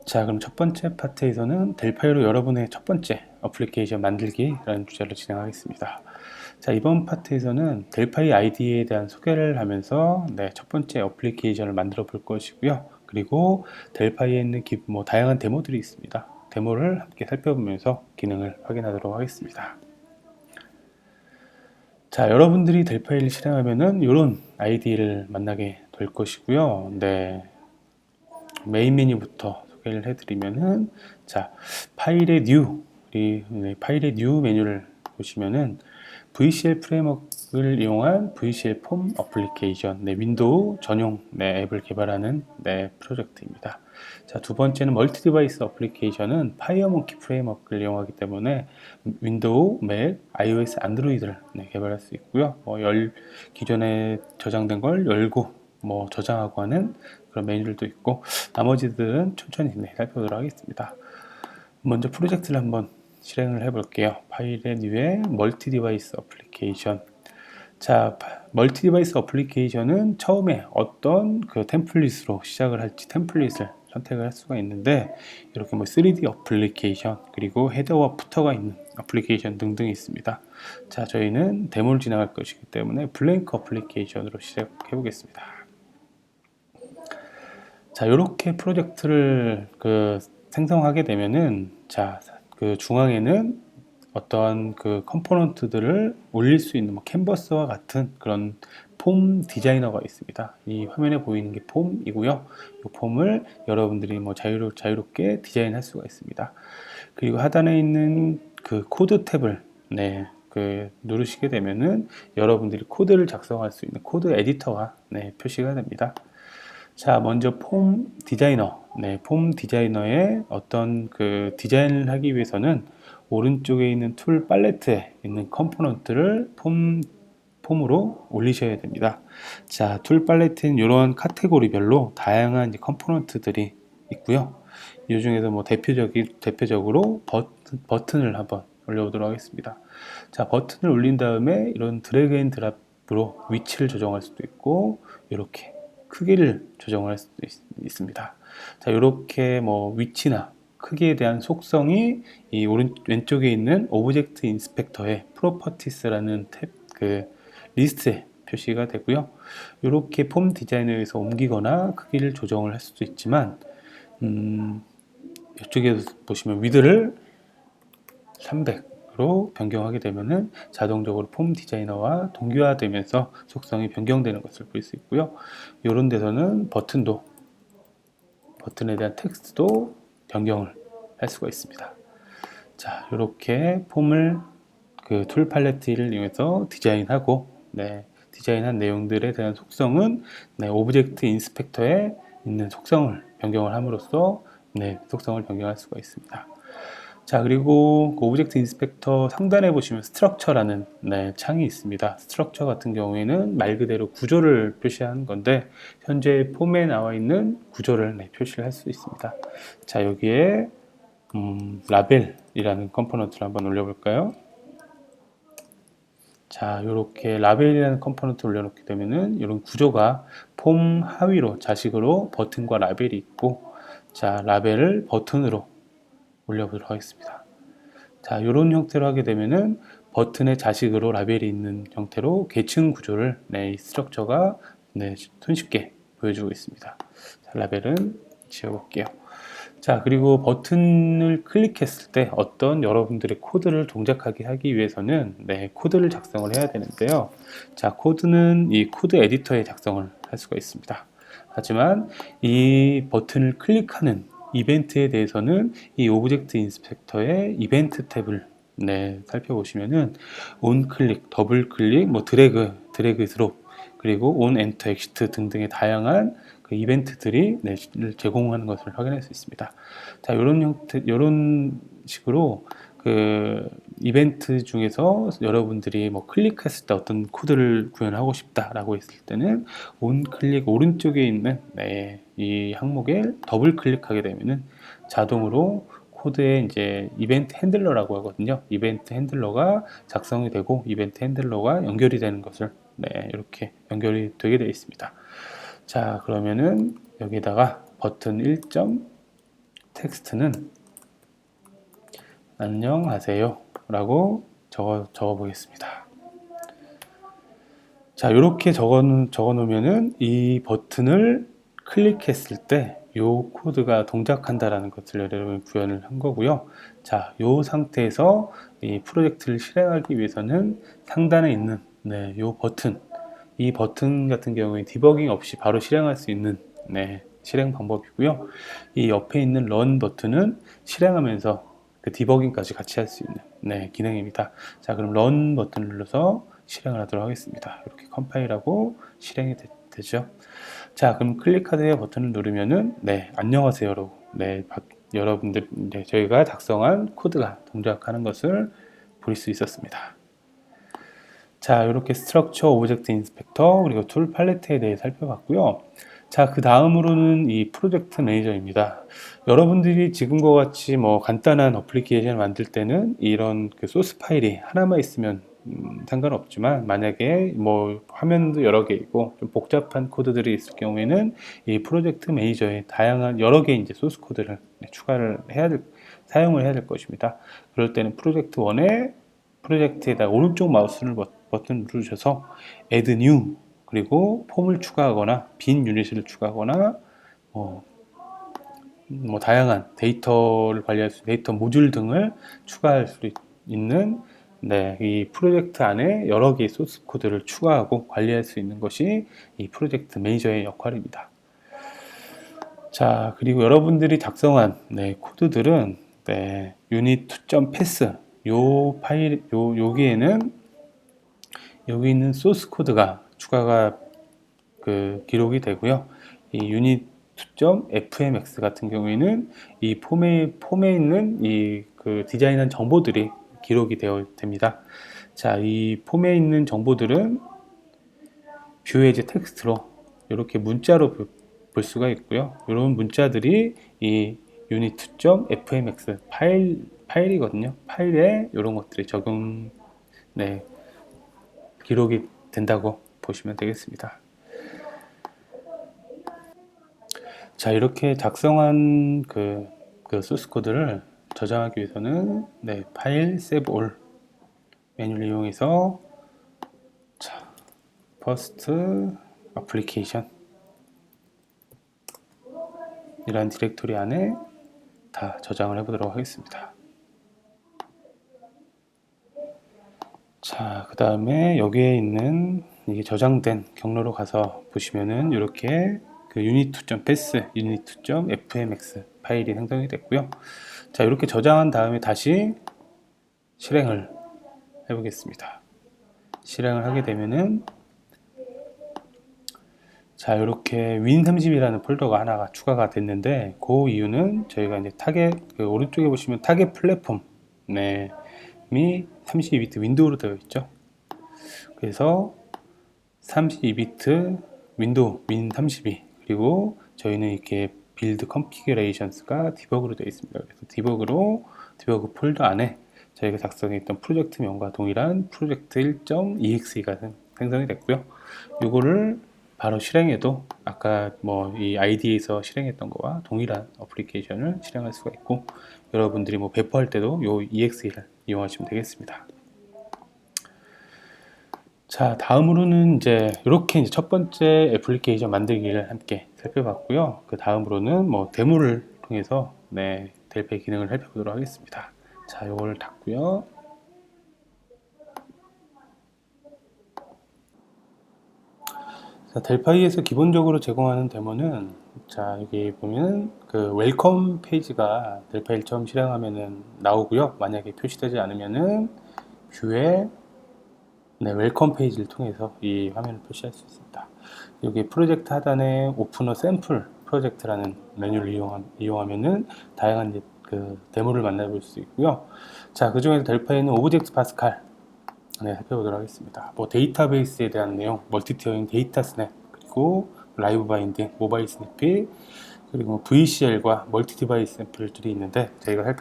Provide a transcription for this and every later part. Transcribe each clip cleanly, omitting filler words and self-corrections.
자, 그럼 첫 번째 파트에서는 델파이로 여러분의 첫 번째 어플리케이션 만들기라는 주제로 진행하겠습니다. 자, 이번 파트에서는 델파이 IDE에 대한 소개를 하면서 첫 번째 어플리케이션을 만들어 볼 것이고요. 그리고 델파이에 있는 다양한 데모들이 있습니다. 데모를 함께 살펴보면서 기능을 확인하도록 하겠습니다. 자, 여러분들이 델파이를 실행하면은 이런 IDE를 만나게 될 것이고요. 메인 메뉴부터 소개를 해드리면은, 자, 파일의 파일의 뉴 메뉴를 보시면은 VCL 프레임워크를 이용한 VCL 폼 어플리케이션, 윈도우 전용 앱을 개발하는 프로젝트입니다. 자, 두 번째는 멀티 디바이스 어플리케이션은 파이어몽키 프레임워크를 이용하기 때문에 윈도우, 맥, iOS, 안드로이드를 개발할 수 있고요. 기존에 저장된 걸 열고 저장하고 하는 그런 메뉴들도 있고, 나머지들은 천천히 살펴보도록 하겠습니다. 먼저 프로젝트를 한번 실행을 해 볼게요. 파일의 뉴에 멀티 디바이스 어플리케이션. 자, 멀티 디바이스 어플리케이션은 처음에 어떤 그 템플릿으로 시작을 할지 템플릿을 선택을 할 수가 있는데, 이렇게 3D 어플리케이션, 그리고 헤더와 푸터가 있는 어플리케이션 등등이 있습니다. 자, 저희는 데모를 진행할 것이기 때문에 블랭크 어플리케이션으로 시작해 보겠습니다. 자, 이렇게 프로젝트를 생성하게 되면은, 자, 그 중앙에는 어떠한 그 컴포넌트들을 올릴 수 있는 캔버스와 같은 그런 폼 디자이너가 있습니다. 이 화면에 보이는 게 폼이고요. 이 폼을 여러분들이 자유롭게 디자인할 수가 있습니다. 그리고 하단에 있는 그 코드 탭을 누르시게 되면은 여러분들이 코드를 작성할 수 있는 코드 에디터가 표시가 됩니다. 자, 먼저 폼 디자이너. 폼 디자이너의 어떤 그 디자인을 하기 위해서는 오른쪽에 있는 툴 팔레트에 있는 컴포넌트를 폼으로 올리셔야 됩니다. 자, 툴 팔레트는 이러한 카테고리별로 다양한 컴포넌트들이 있고요. 이 중에서 대표적으로 버튼을 한번 올려보도록 하겠습니다. 자, 버튼을 올린 다음에 이런 드래그 앤 드랍으로 위치를 조정할 수도 있고, 이렇게 크기를 조정을 할 수도 있습니다. 자, 이렇게 위치나 크기에 대한 속성이 이 왼쪽에 있는 오브젝트 인스펙터의 프로퍼티스라는 탭 리스트에 표시가 되고요. 이렇게 폼 디자이너에서 옮기거나 크기를 조정을 할 수도 있지만, 이쪽에 보시면 위드를 300으로 변경하게 되면은 자동적으로 폼 디자이너와 동기화되면서 속성이 변경되는 것을 볼 수 있고요. 이런 데서는 버튼에 대한 텍스트도 변경을 할 수가 있습니다. 자, 이렇게 폼을 그 툴 팔레트를 이용해서 디자인하고, 디자인한 내용들에 대한 속성은 오브젝트 인스펙터에 있는 속성을 변경을 함으로써 속성을 변경할 수가 있습니다. 자, 그리고 그 오브젝트 인스펙터 상단에 보시면 스트럭처라는 창이 있습니다. 스트럭처 같은 경우에는 말 그대로 구조를 표시하는 건데, 현재 폼에 나와 있는 구조를 표시를 할 수 있습니다. 자, 여기에 라벨이라는 컴포넌트를 한번 올려볼까요? 자, 이렇게 라벨이라는 컴포넌트 올려놓게 되면은 이런 구조가 폼 하위로 자식으로 버튼과 라벨이 있고, 자, 라벨을 버튼으로 올려보도록 하겠습니다. 자, 이런 형태로 하게 되면은 버튼의 자식으로 라벨이 있는 형태로 계층 구조를 이 스트럭처가 손쉽게 보여주고 있습니다. 자, 라벨은 지워볼게요. 자, 그리고 버튼을 클릭했을 때 어떤 여러분들의 코드를 동작하게 하기 위해서는 코드를 작성을 해야 되는데요. 자, 코드는 이 코드 에디터에 작성을 할 수가 있습니다. 하지만 이 버튼을 클릭하는 이벤트에 대해서는 이 오브젝트 인스펙터의 이벤트 탭을 살펴보시면은 온 클릭, 더블 클릭, 드래그 드롭, 그리고 온 엔터 엑시트 등등의 다양한 그 이벤트들이 제공하는 것을 확인할 수 있습니다. 자, 이런 식으로 그 이벤트 중에서 여러분들이 클릭했을 때 어떤 코드를 구현하고 싶다라고 했을 때는 온 클릭 오른쪽에 있는 이 항목에 더블 클릭하게 되면은 자동으로 코드에 이제 이벤트 핸들러라고 하거든요. 이벤트 핸들러가 작성이 되고 이벤트 핸들러가 연결이 되는 것을 이렇게 연결이 되게 되어 있습니다. 자, 그러면은 여기다가 버튼 1점 텍스트는 안녕하세요 라고 적어 보겠습니다. 자, 이렇게 적어 놓으면은 이 버튼을 클릭했을 때 이 코드가 동작한다라는 것을 여러분 구현을 한 거고요. 자, 이 상태에서 이 프로젝트를 실행하기 위해서는 상단에 있는 이 버튼, 이 버튼 같은 경우에 디버깅 없이 바로 실행할 수 있는 실행 방법이고요. 이 옆에 있는 런 버튼은 실행하면서 그 디버깅까지 같이 할 수 있는 기능입니다. 자, 그럼 런 버튼을 눌러서 실행을 하도록 하겠습니다. 이렇게 컴파일하고 실행이 되죠. 자, 그럼 클릭하세요 버튼을 누르면은 안녕하세요로 여러분들 저희가 작성한 코드가 동작하는 것을 볼 수 있었습니다. 자, 이렇게 스트럭처, 오브젝트 인스펙터, 그리고 툴 팔레트에 대해 살펴봤고요. 자, 그 다음으로는 이 프로젝트 매니저입니다. 여러분들이 지금과 같이 뭐 간단한 어플리케이션을 만들 때는 이런 그 소스 파일이 하나만 있으면 상관없지만, 만약에 뭐 화면도 여러 개 있고 좀 복잡한 코드들이 있을 경우에는 이 프로젝트 매니저에 다양한 여러 개의 이제 소스 코드를 추가를 사용을 해야 될 것입니다. 그럴 때는 프로젝트 1에 프로젝트에다 오른쪽 마우스 버튼 누르셔서 Add New, 그리고 폼을 추가하거나 빈 유닛을 추가하거나 뭐 다양한 데이터를 관리할 수 있는 데이터 모듈 등을 추가할 수 있는 이 프로젝트 안에 여러 개의 소스 코드를 추가하고 관리할 수 있는 것이 이 프로젝트 매니저의 역할입니다. 자, 그리고 여러분들이 작성한 코드들은 unit2.pass 요 파일 여기에는 여기 있는 소스 코드가 추가가 기록이 되고요. 이 unit2.fmx 같은 경우에는 이 폼에 있는 이 디자인한 정보들이 기록이 됩니다. 자, 이 폼에 있는 정보들은 뷰에 이제 텍스트로 이렇게 문자로 볼 수가 있고요. 이런 문자들이 이 unit2.fmx 파일이거든요. 파일에 이런 것들이 기록이 된다고 보시면 되겠습니다. 자, 이렇게 작성한 그 소스 코드를 저장하기 위해서는 파일 save all 메뉴를 이용해서 first application 이라는 디렉토리 안에 다 저장을 해보도록 하겠습니다. 자, 그 다음에 여기에 있는 이게 저장된 경로로 가서 보시면은 이렇게 unit2.pass, unit2.fmx 파일이 생성이 됐고요. 자, 이렇게 저장한 다음에 다시 실행을 해보겠습니다. 실행을 하게 되면은 자, 이렇게 win30이라는 폴더가 하나가 추가가 됐는데, 그 이유는 저희가 이제 타겟 오른쪽에 보시면 타겟 플랫폼 미 32비트 윈도우로 되어 있죠. 그래서 32비트 윈도우 win32, 그리고 저희는 이렇게 빌드 컨피그레이션스가 디버그로 되어 있습니다. 그래서 디버그 폴더 안에 저희가 작성했던 프로젝트명과 동일한 프로젝트 1.exe가 생성이 됐고요. 이거를 바로 실행해도 아까 뭐 이 ID에서 실행했던 거와 동일한 어플리케이션을 실행할 수가 있고, 여러분들이 뭐 배포할 때도 이 exe를 이용하시면 되겠습니다. 자, 다음으로는 이렇게 첫 번째 애플리케이션 만들기를 함께 살펴봤고요. 그 다음으로는 뭐 데모를 통해서 델파이 기능을 살펴보도록 하겠습니다. 자, 이걸 닫고요. 자, 델파이에서 기본적으로 제공하는 데모는, 자, 여기 보면 웰컴 페이지가 델파이를 처음 실행하면은 나오고요. 만약에 표시되지 않으면은 뷰에 웰컴 페이지를 통해서 이 화면을 표시할 수 있습니다. 여기 프로젝트 하단에 오픈어 샘플 프로젝트라는 메뉴를 이용하면은 다양한 데모를 만나볼 수 있고요. 자, 그 중에서 델파이는 오브젝트 파스칼 살펴보도록 하겠습니다. 뭐 데이터베이스에 대한 내용, 멀티티어링 데이터 스냅, 그리고 라이브 바인딩, 모바일 스냅필, 그리고 VCL과 멀티 디바이스 샘플들이 있는데, 저희가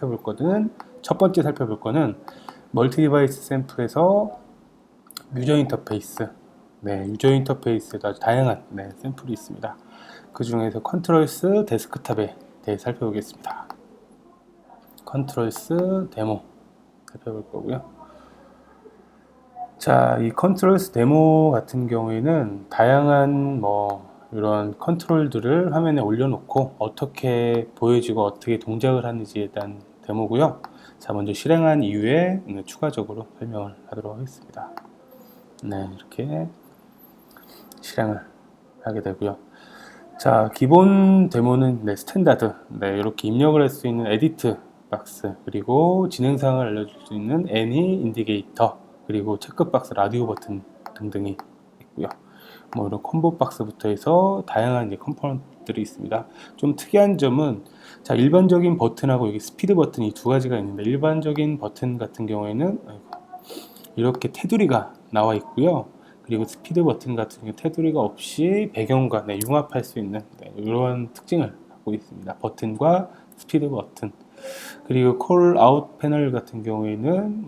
첫 번째 살펴볼 거는 멀티 디바이스 샘플에서 유저 인터페이스, 유저 인터페이스에도 아주 다양한 샘플이 있습니다. 그 중에서 컨트롤스 데스크탑에 대해 살펴보겠습니다. 컨트롤스 데모 살펴볼 거고요. 자, 이 컨트롤스 데모 같은 경우에는 다양한 이런 컨트롤들을 화면에 올려놓고 어떻게 보여지고 어떻게 동작을 하는지에 대한 데모고요. 자, 먼저 실행한 이후에 추가적으로 설명을 하도록 하겠습니다. 네, 이렇게 실행을 하게 되고요. 자, 기본 데모는 스탠다드, 이렇게 입력을 할 수 있는 에디트 박스, 그리고 진행사항을 알려줄 수 있는 애니 인디게이터, 그리고 체크박스, 라디오 버튼 등등이 있고요. 이런 콤보 박스부터 해서 다양한 컴포넌트들이 있습니다. 좀 특이한 점은, 자, 일반적인 버튼하고 여기 스피드 버튼 이 두 가지가 있는데, 일반적인 버튼 같은 경우에는 이렇게 테두리가 나와 있고요. 그리고 스피드 버튼 같은 경우 테두리가 없이 배경과 융합할 수 있는 이런 특징을 갖고 있습니다. 버튼과 스피드 버튼. 그리고 콜 아웃 패널 같은 경우에는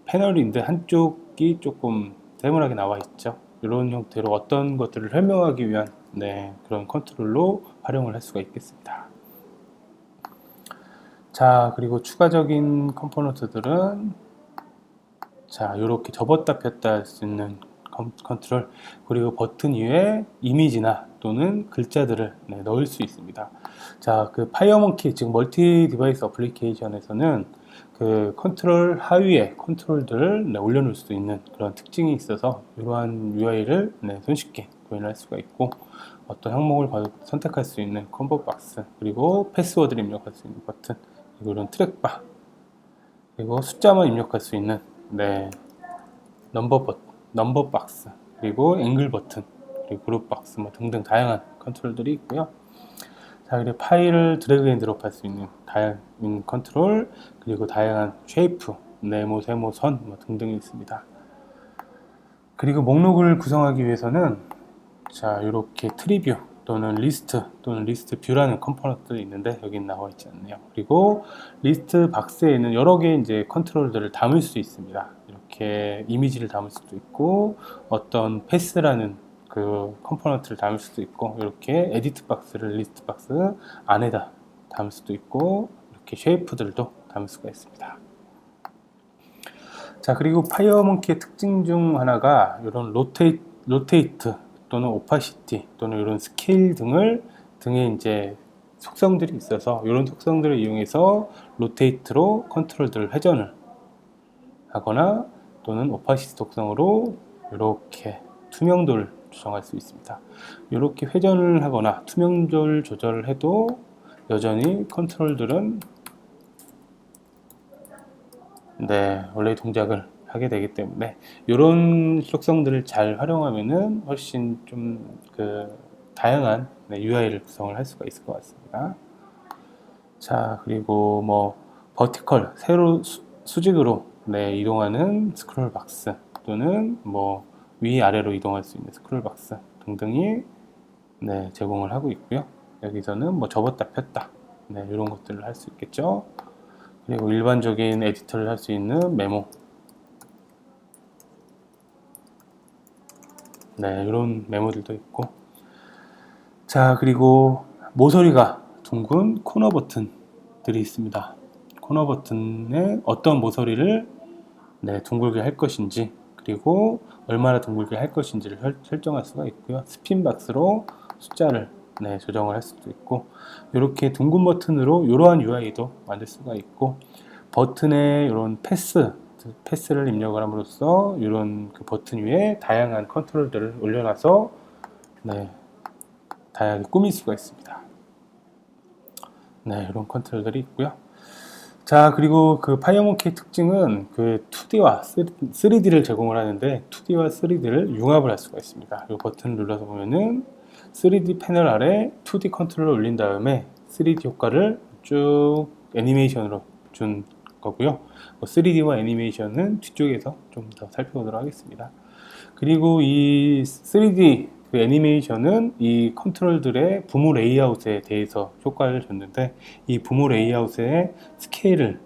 패널인데 한쪽이 조금 세모나게 나와 있죠. 이런 형태로 어떤 것들을 설명하기 위한 그런 컨트롤로 활용을 할 수가 있겠습니다. 자, 그리고 추가적인 컴포넌트들은, 자, 이렇게 접었다 폈다 할 수 있는 컨트롤, 그리고 버튼 위에 이미지나 또는 글자들을 넣을 수 있습니다. 자, 그 파이어몽키, 즉 멀티 디바이스 어플리케이션에서는 그 컨트롤 하위에 컨트롤들을 올려놓을 수 있는 그런 특징이 있어서 이러한 UI를 손쉽게 구현할 수가 있고, 어떤 항목을 선택할 수 있는 콤보 박스, 그리고 패스워드를 입력할 수 있는 버튼, 그리고 이런 트랙바, 그리고 숫자만 입력할 수 있는 넘버 박스, 그리고 앵글 버튼, 그리고 그룹 박스 등등 다양한 컨트롤들이 있고요. 자, 그리고 파일을 드래그 앤 드롭 할 수 있는 다양한 컨트롤, 그리고 다양한 쉐이프, 네모, 세모, 선 등등이 있습니다. 그리고 목록을 구성하기 위해서는, 자, 이렇게 트리뷰 또는 리스트 뷰라는 컴포넌트들이 있는데 여기는 나와 있지 않네요. 그리고 리스트 박스에는 여러 개의 컨트롤들을 담을 수 있습니다. 이렇게 이미지를 담을 수도 있고, 어떤 패스라는 그 컴포넌트를 담을 수도 있고, 이렇게 에디트 박스를 리스트 박스 안에다 담을 수도 있고, 이렇게 쉐이프들도 담을 수가 있습니다. 자, 그리고 파이어몽키의 특징 중 하나가 이런 로테이트 또는 오파시티 또는 이런 스케일 등의 속성들이 있어서, 이런 속성들을 이용해서 로테이트로 컨트롤들을 회전을 하거나, 또는 오파시티 속성으로 이렇게 투명도를 조정할 수 있습니다. 이렇게 회전을 하거나 투명도를 조절을 해도 여전히 컨트롤들은 원래 동작을 하게 되기 때문에, 이런 속성들을 잘 활용하면은 훨씬 좀 다양한 UI를 구성을 할 수가 있을 것 같습니다. 자, 그리고 버티컬, 세로 수직으로 이동하는 스크롤 박스, 또는 위아래로 이동할 수 있는 스크롤 박스 등등이 제공을 하고 있고요. 여기서는 접었다 폈다 이런 것들을 할 수 있겠죠. 그리고 일반적인 에디터를 할 수 있는 메모, 이런 메모들도 있고, 자, 그리고 모서리가 둥근 코너 버튼들이 있습니다. 코너 버튼에 어떤 모서리를 둥글게 할 것인지, 그리고 얼마나 둥글게 할 것인지를 설정할 수가 있고요. 스핀 박스로 숫자를 조정을 할 수도 있고, 이렇게 둥근 버튼으로 이러한 UI도 만들 수가 있고, 버튼에 이런 패스를 입력을 함으로써 이런 그 버튼 위에 다양한 컨트롤들을 올려놔서 다양하게 꾸밀 수가 있습니다. 이런 컨트롤들이 있고요. 자, 그리고 그 파이어몽키의 특징은 그 2D와 3D를 제공을 하는데, 2D와 3D를 융합을 할 수가 있습니다. 이 버튼을 눌러서 보면은 3D 패널 아래 2D 컨트롤을 올린 다음에 3D 효과를 쭉 애니메이션으로 준 거고요. 3D와 애니메이션은 뒤쪽에서 좀 더 살펴보도록 하겠습니다. 그리고 이 3D 그 애니메이션은 이 컨트롤들의 부모 레이아웃에 대해서 효과를 줬는데, 이 부모 레이아웃의 스케일을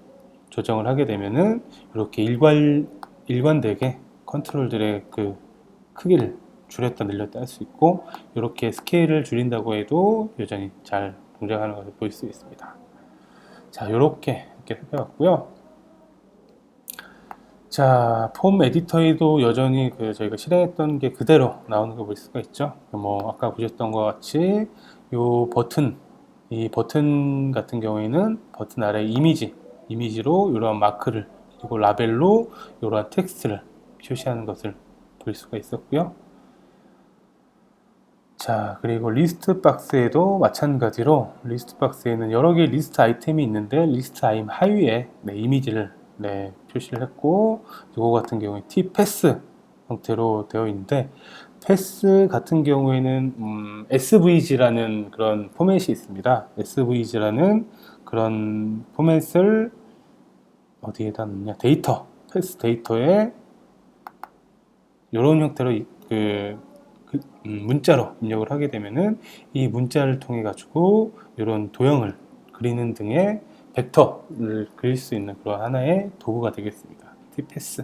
조정을 하게 되면은 이렇게 일관되게 컨트롤들의 그 크기를 줄였다 늘렸다 할 수 있고, 이렇게 스케일을 줄인다고 해도 여전히 잘 동작하는 것을 볼 수 있습니다. 자, 이렇게 함께 살펴봤고요. 자, 폼 에디터에도 여전히 저희가 실행했던 게 그대로 나오는 거 볼 수가 있죠. 뭐 아까 보셨던 것 같이 요 버튼, 이 버튼 같은 경우에는 버튼 아래 이미지로 이러한 마크를, 그리고 라벨로 이러한 텍스트를 표시하는 것을 볼 수가 있었고요. 자, 그리고 리스트 박스에도 마찬가지로 리스트 박스에는 여러 개의 리스트 아이템이 있는데 리스트 아이템 하위에 이미지를 표시를 했고, 이거 같은 경우에 tPath 형태로 되어 있는데, 패스 같은 경우에는 SVG라는 그런 포맷이 있습니다. SVG라는 그런 포맷을 어디에다 넣냐, 패스 데이터에 이런 형태로 문자로 입력을 하게 되면은 이 문자를 통해 가지고 이런 도형을 그리는 등의 벡터를 그릴 수 있는 그런 하나의 도구가 되겠습니다. tPath.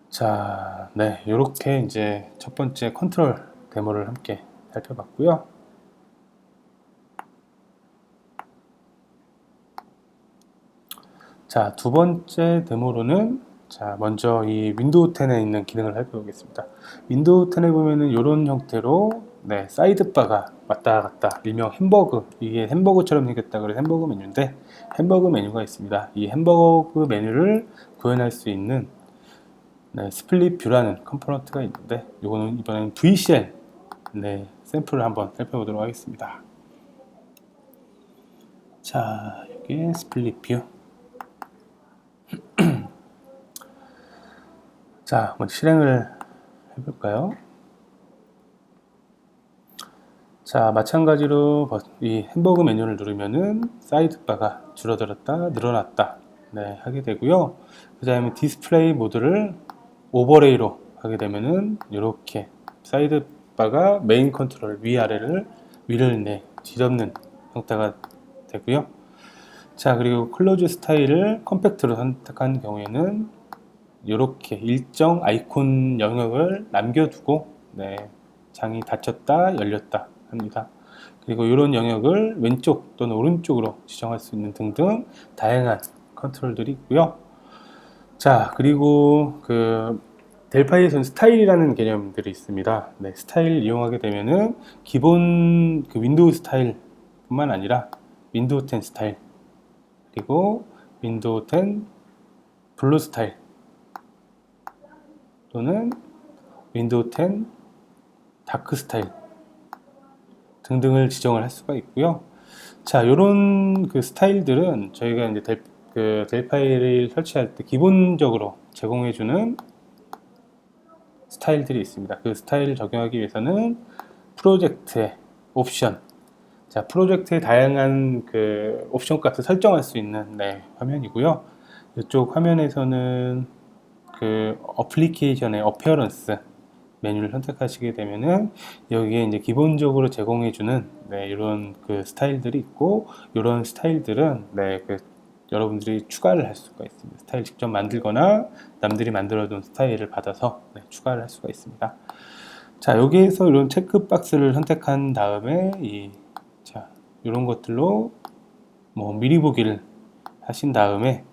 자, 이렇게 이제 첫 번째 컨트롤 데모를 함께 살펴봤고요. 자, 두 번째 데모로는 먼저 이 윈도우 10에 있는 기능을 살펴보겠습니다. 윈도우 10에 보면은 이런 형태로 사이드바가 왔다 갔다, 일명 햄버거, 이게 햄버거처럼 생겼다 그래서 햄버거 메뉴인데, 햄버거 메뉴가 있습니다. 이 햄버거 메뉴를 구현할 수 있는 스플릿 뷰라는 컴포넌트가 있는데, 이거는 이번엔 VCL 샘플을 한번 살펴보도록 하겠습니다. 자, 여기 스플릿 뷰. 자, 먼저 실행을 해볼까요? 자, 마찬가지로 이 햄버거 메뉴를 누르면은 사이드바가 줄어들었다, 늘어났다 하게 되고요. 그 다음에 디스플레이 모드를 오버레이로 하게 되면은 이렇게 사이드바가 메인 컨트롤 위아래를 위를 뒤덮는 형태가 되고요. 자, 그리고 클로즈 스타일을 컴팩트로 선택한 경우에는 이렇게 일정 아이콘 영역을 남겨두고 장이 닫혔다 열렸다 합니다. 그리고 이런 영역을 왼쪽 또는 오른쪽으로 지정할 수 있는 등등 다양한 컨트롤들이 있고요. 자, 그리고 델파이에서는 스타일이라는 개념들이 있습니다. 스타일 이용하게 되면은 기본 윈도우 스타일 뿐만 아니라 윈도우 10 스타일, 그리고 윈도우 10 블루 스타일, 또는 윈도우 10 다크 스타일 등등을 지정을 할 수가 있고요. 자, 이런 스타일들은 저희가 이제 델 파일을 설치할 때 기본적으로 제공해주는 스타일들이 있습니다. 그 스타일을 적용하기 위해서는 프로젝트의 옵션, 자, 프로젝트의 다양한 옵션 값을 설정할 수 있는 화면이고요. 이쪽 화면에서는 어플리케이션의 어피어런스 메뉴를 선택하시게 되면은 여기에 이제 기본적으로 제공해주는 이런 스타일들이 있고, 이런 스타일들은 여러분들이 추가를 할 수가 있습니다. 스타일 직접 만들거나 남들이 만들어둔 스타일을 받아서 추가를 할 수가 있습니다. 자, 여기에서 이런 체크 박스를 선택한 다음에 이런 것들로 미리 보기를 하신 다음에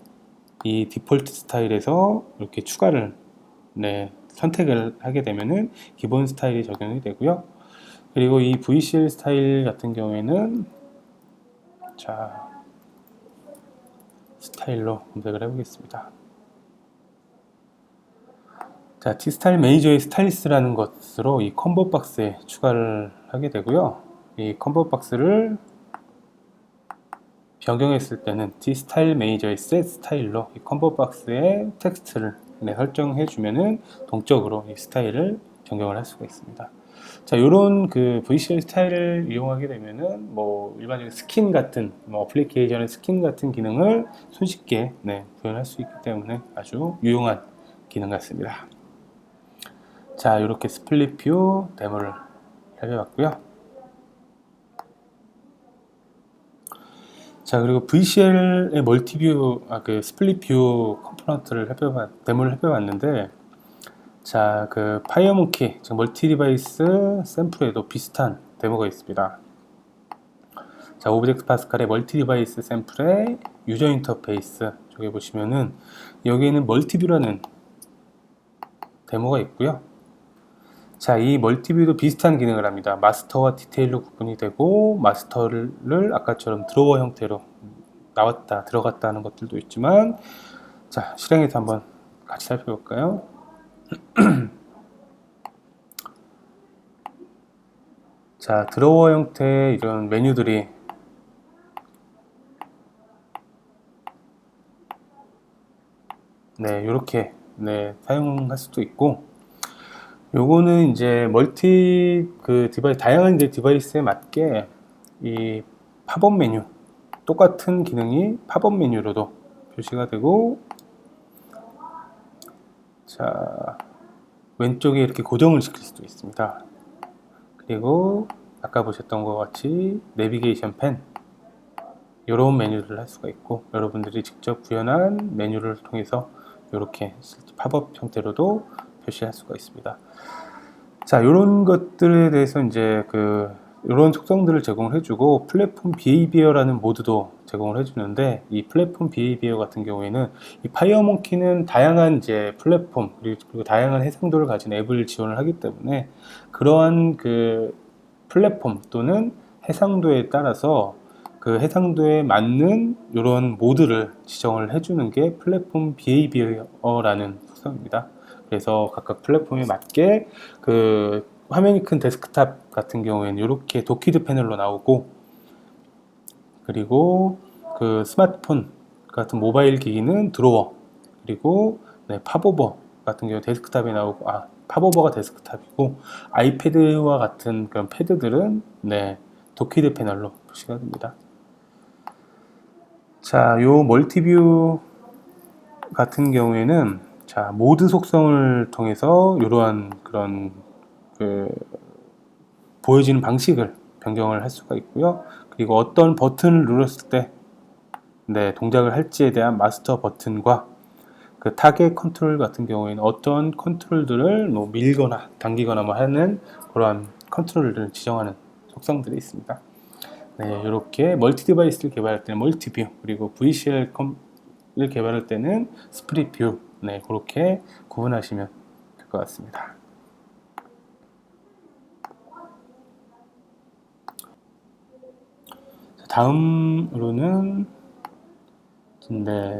이 디폴트 스타일에서 이렇게 추가를 선택을 하게 되면은 기본 스타일이 적용이 되고요. 그리고 이 VCL 스타일 같은 경우에는 스타일로 검색을 해보겠습니다. 자, T스타일 매니저의 스타일리스트라는 것으로 이 컴보 박스에 추가를 하게 되고요. 이 컴보 박스를 변경했을 때는 T스타일 매니저의 셋 스타일로 이 컴보 박스에 텍스트를 설정해 주면은 동적으로 이 스타일을 변경을 할 수가 있습니다. 자, 요런 VCL 스타일을 이용하게 되면은 일반적인 스킨 같은 어플리케이션의 스킨 같은 기능을 손쉽게 구현할 수 있기 때문에 아주 유용한 기능 같습니다. 자, 이렇게 스플릿 뷰 데모를 살펴봤고요. 자, 그리고 VCL의 멀티뷰, 스플릿 뷰 컴포넌트를 데모를 살펴봤는데, 자, 파이어몽키, 즉 멀티 디바이스 샘플에도 비슷한 데모가 있습니다. 자, 오브젝트 파스칼의 멀티 디바이스 샘플의 유저 인터페이스 쪽에 보시면은 여기에는 멀티뷰라는 데모가 있고요. 자, 이 멀티뷰도 비슷한 기능을 합니다. 마스터와 디테일로 구분이 되고, 마스터를 아까처럼 드로워 형태로 나왔다 들어갔다 하는 것들도 있지만, 자, 실행해서 한번 같이 살펴볼까요? 자, 드로워 형태의 이런 메뉴들이 네, 이렇게 네, 사용할 수도 있고, 요거는 이제 다양한 이제 디바이스에 맞게 이 팝업 메뉴, 똑같은 기능이 팝업 메뉴로도 표시가 되고, 자, 왼쪽에 이렇게 고정을 시킬 수도 있습니다. 그리고 아까 보셨던 것 같이 내비게이션 펜, 이런 메뉴를 할 수가 있고, 여러분들이 직접 구현한 메뉴를 통해서 이렇게 팝업 형태로도 표시할 수가 있습니다. 자, 이런 것들에 대해서 이제 이런 속성들을 제공을 해주고, 플랫폼 비헤이비어라는 모드도 제공을 해주는데, 이 플랫폼 비헤이비어 같은 경우에는 이 파이어몽키는 다양한 이제 플랫폼 그리고 다양한 해상도를 가진 앱을 지원을 하기 때문에, 그러한 플랫폼 또는 해상도에 따라서 그 해상도에 맞는 이런 모드를 지정을 해주는 게 플랫폼 비헤이비어라는 속성입니다. 그래서 각각 플랫폼에 맞게 화면이 큰 데스크탑 같은 경우에는 이렇게 도키드 패널로 나오고, 그리고 스마트폰 같은 모바일 기기는 드로워, 그리고 네, 팝오버 같은 경우 데스크탑에 나오고, 팝오버가 데스크탑이고, 아이패드와 같은 그런 패드들은 네, 도키드 패널로 표시가 됩니다. 자, 요 멀티뷰 같은 경우에는 자, 모드 속성을 통해서 이러한 그런 보여지는 방식을 변경을 할 수가 있고요. 그리고 어떤 버튼을 눌렀을 때 네, 동작을 할지에 대한 마스터 버튼과 타겟 컨트롤 같은 경우에는 어떤 컨트롤들을 뭐 밀거나 당기거나 뭐 하는 그러한 컨트롤을 지정하는 속성들이 있습니다. 네, 이렇게 멀티 디바이스를 개발할 때는 멀티뷰, 그리고 VCL을 개발할 때는 스프릿 뷰, 네, 그렇게 구분하시면 될 것 같습니다. 다음으로는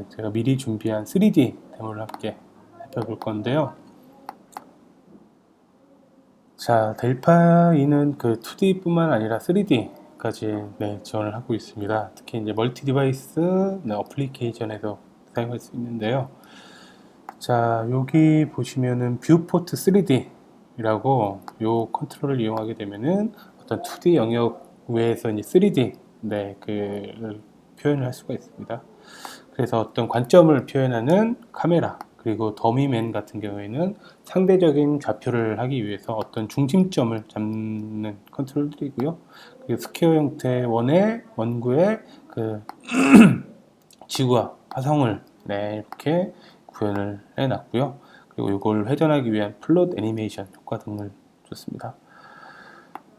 제가 미리 준비한 3D 데모를 함께 살펴볼 건데요. 자, 델파이는 2D뿐만 아니라 3D까지 지원을 하고 있습니다. 특히 이제 멀티 디바이스 어플리케이션에서 사용할 수 있는데요. 자, 여기 보시면은 뷰포트 3D라고 요 컨트롤을 이용하게 되면은 어떤 2D 영역 외에서 이제 3D 표현을 할 수가 있습니다. 그래서 어떤 관점을 표현하는 카메라, 그리고 더미맨 같은 경우에는 상대적인 좌표를 하기 위해서 어떤 중심점을 잡는 컨트롤들이고요. 그리고 스퀘어 형태의 원구의 지구와 화성을 이렇게 구현을 해놨고요. 그리고 이걸 회전하기 위한 플롯 애니메이션 효과 등을 줬습니다.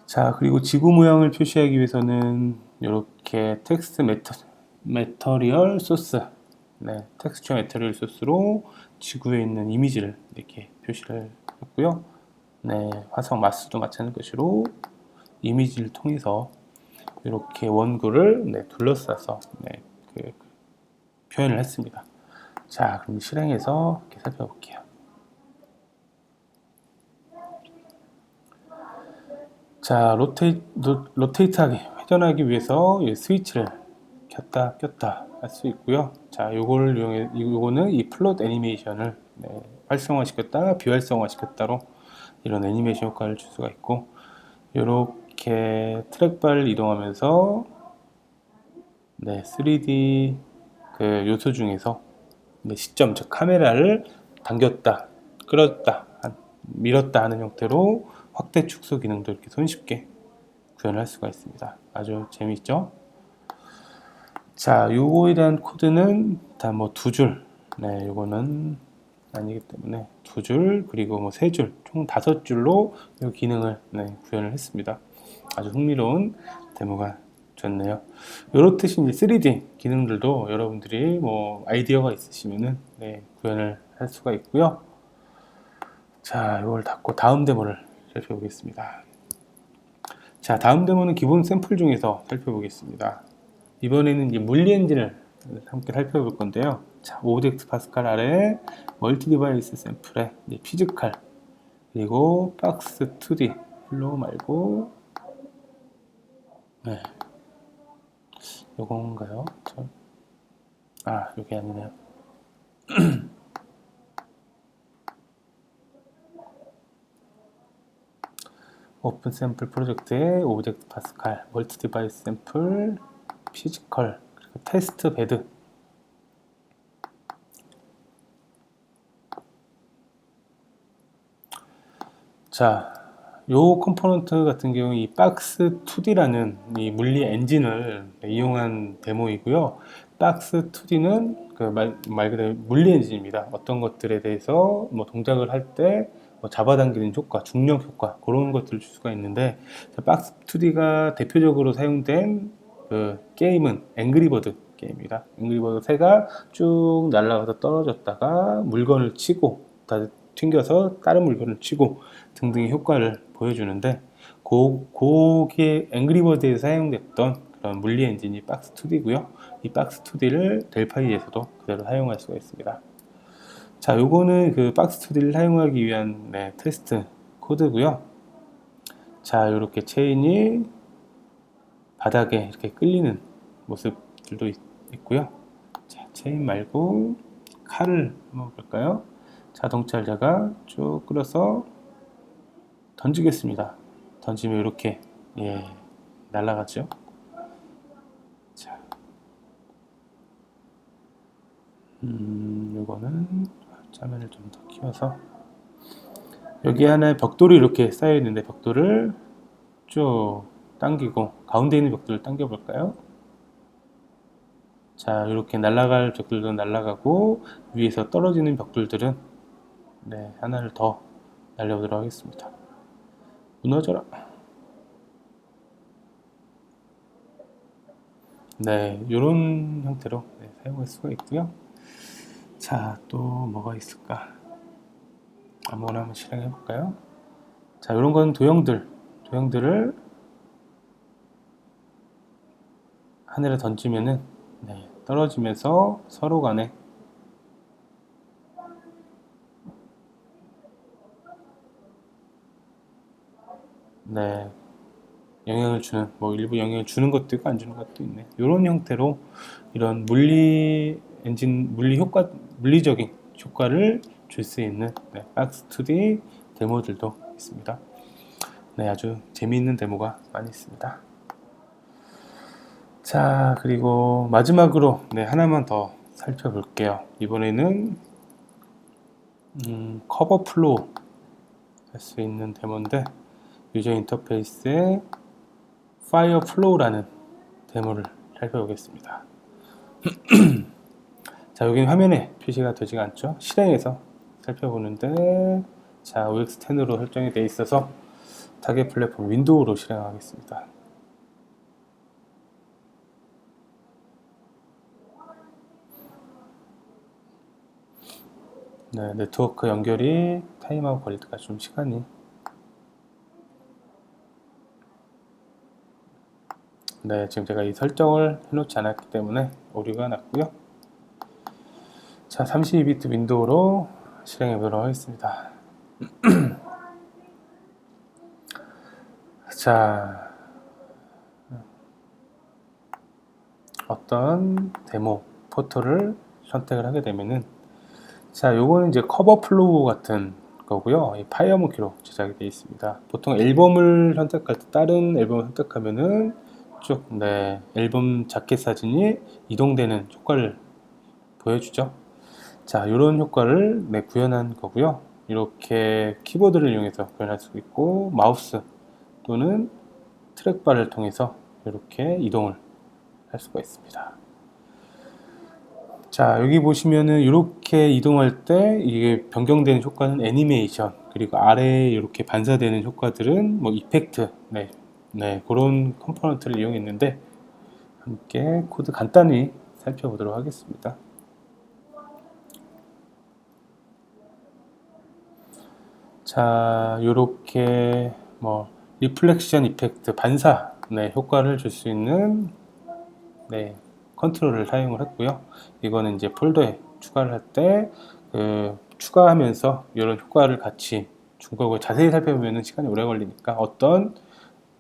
자, 그리고 지구 모양을 표시하기 위해서는 이렇게 텍스트 매터리얼 소스, 텍스처 매터리얼 소스로 지구에 있는 이미지를 이렇게 표시를 했고요. 화성 마스도 마찬가지로 이미지를 통해서 이렇게 원구를 둘러싸서 표현을 했습니다. 자, 그럼 실행해서 이렇게 살펴볼게요. 자, 로테이트하게 회전하기 위해서 이 스위치를 켰다 꼈다 할 수 있고요. 자, 요거는 이 플롯 애니메이션을 활성화시켰다 비활성화시켰다로 이런 애니메이션 효과를 줄 수가 있고, 이렇게 트랙바를 이동하면서 3D 요소 중에서 시점, 즉 카메라를 당겼다, 끌었다, 밀었다 하는 형태로 확대 축소 기능도 이렇게 손쉽게 구현을 할 수가 있습니다. 아주 재미있죠? 자, 요거에 대한 코드는 다 뭐 2줄, 요거는 아니기 때문에 2줄, 그리고 뭐 3줄, 총 5줄로 이 기능을 구현을 했습니다. 아주 흥미로운 데모가 좋네요. 이렇듯이 이제 3D 기능들도 여러분들이 뭐 아이디어가 있으시면은 네, 구현을 할 수가 있고요. 자, 이걸 닫고 다음 데모를 살펴보겠습니다. 자, 다음 데모는 기본 샘플 중에서 살펴보겠습니다. 이번에는 이제 물리 엔진을 함께 살펴볼 건데요. 자, 오브젝트 파스칼 아래 멀티 디바이스 샘플에 이제 피지컬 그리고 박스 2D 플로우 말고 네, 요건가요? 요게 아니네요. 오픈 샘플 프로젝트의 오브젝트 파스칼 멀티 디바이스 샘플 피지컬 그리고 테스트 베드. 자, 요 컴포넌트 같은 경우 이 박스 2D라는 이 물리 엔진을 이용한 데모이고요. 박스 2D는 그 말 그대로 물리 엔진입니다. 어떤 것들에 대해서 뭐 동작을 할 때 뭐 잡아당기는 효과, 중력 효과 그런 것들을 줄 수가 있는데, 박스 2D가 대표적으로 사용된 그 게임은 앵그리버드 게임입니다. 앵그리버드 새가 쭉 날아가서 떨어졌다가 물건을 치고 다 튕겨서 다른 물건을 치고 등등의 효과를 보여주는데, 그게 앵그리버드에 사용됐던 그런 물리 엔진이 박스 2D고요. 이 박스 2D를 델파이에서도 그대로 사용할 수가 있습니다. 자, 요거는 그 박스 2D를 사용하기 위한 테스트 코드고요. 자, 이렇게 체인이 바닥에 이렇게 끌리는 모습들도 있고요. 자, 체인 말고 칼을 한번 볼까요? 자동차를 쭉 끌어서 던지겠습니다. 던지면 이렇게 날아가죠. 자, 이거는 화면을 좀 더 키워서 여기 하나의 벽돌이 이렇게 쌓여 있는데 벽돌을 쭉 당기고 가운데 있는 벽돌을 당겨 볼까요? 자, 이렇게 날아갈 벽돌도 날아가고 위에서 떨어지는 벽돌들은 하나를 더 날려보도록 하겠습니다. 무너져라. 이런 형태로 사용할 수가 있고요. 자, 또 뭐가 있을까? 아무거나 한번 실행해 볼까요? 자, 이런 건 도형들을 하늘에 던지면은 떨어지면서 서로 간에 영향을 주는, 뭐 일부 영향을 주는 것도 있고 안 주는 것도 있네. 이런 형태로 이런 물리 엔진, 물리적인 효과를 줄 수 있는 박스 2D 데모들도 있습니다. 아주 재미있는 데모가 많이 있습니다. 자, 그리고 마지막으로 하나만 더 살펴볼게요. 이번에는 커버 플로우 할 수 있는 데모인데, 유저 인터페이스에 파이어 플로우라는 데모를 살펴보겠습니다. 자, 여기는 화면에 표시가 되지가 않죠. 실행해서 살펴보는데, 자, OX10으로 설정이 되어 있어서 타겟 플랫폼 윈도우로 실행하겠습니다. 네트워크 연결이 타임아웃 걸릴 때까지 좀 시간이 지금 제가 이 설정을 해놓지 않았기 때문에 오류가 났고요. 자, 32비트 윈도우로 실행해 보도록 하겠습니다. 자, 어떤 데모 포토를 선택을 하게 되면은, 자, 요거는 이제 커버 플로우 같은 거고요. 이 파이어모키로 제작이 되어 있습니다. 보통 앨범을 선택할 때 다른 앨범을 선택하면은 쭉 앨범 자켓 사진이 이동되는 효과를 보여주죠. 자, 이런 효과를 구현한 거고요. 이렇게 키보드를 이용해서 구현할 수 있고, 마우스 또는 트랙바를 통해서 이렇게 이동을 할 수가 있습니다. 자, 여기 보시면은 이렇게 이동할 때 이게 변경되는 효과는 애니메이션, 그리고 아래에 이렇게 반사되는 효과들은 뭐 이펙트, 그런 컴포넌트를 이용했는데, 함께 코드 간단히 살펴보도록 하겠습니다. 자, 요렇게 뭐 리플렉션 이펙트 반사 효과를 줄 수 있는 컨트롤을 사용을 했고요. 이거는 이제 폴더에 추가를 할 때 추가하면서 이런 효과를 같이 준 거고, 자세히 살펴보면 시간이 오래 걸리니까 어떤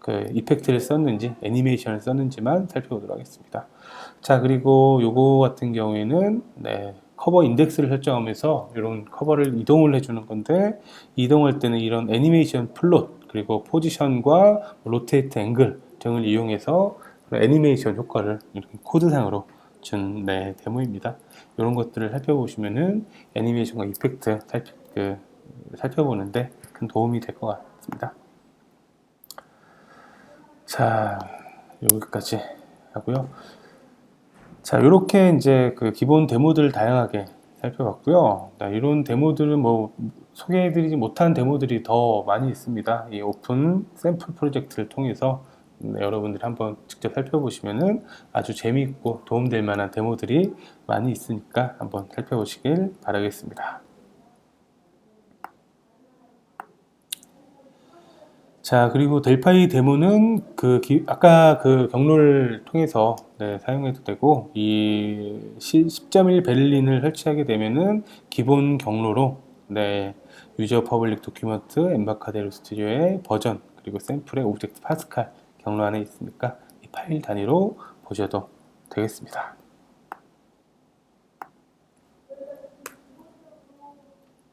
이펙트를 썼는지, 애니메이션을 썼는지만 살펴보도록 하겠습니다. 자, 그리고 요거 같은 경우에는 커버 인덱스를 설정하면서 이런 커버를 이동을 해주는 건데, 이동할 때는 이런 애니메이션 플롯, 그리고 포지션과 로테이트 앵글 등을 이용해서 애니메이션 효과를 이렇게 코드상으로 준 데모입니다. 이런 것들을 살펴보시면은 애니메이션과 이펙트 살펴보는데 큰 도움이 될 것 같습니다. 자, 여기까지 하고요. 자, 이렇게 이제 기본 데모들을 다양하게 살펴봤고요. 이런 데모들은 뭐 소개해드리지 못한 데모들이 더 많이 있습니다. 이 오픈 샘플 프로젝트를 통해서 여러분들이 한번 직접 살펴보시면은 아주 재미있고 도움될 만한 데모들이 많이 있으니까 한번 살펴보시길 바라겠습니다. 자, 그리고 델파이 데모는 아까 경로를 통해서 사용해도 되고, 이 10.1 베를린을 설치하게 되면은 기본 경로로 유저 퍼블릭 도큐먼트 엠바카데로 스튜디오의 버전, 그리고 샘플의 오브젝트 파스칼 경로 안에 있으니까 이 파일 단위로 보셔도 되겠습니다.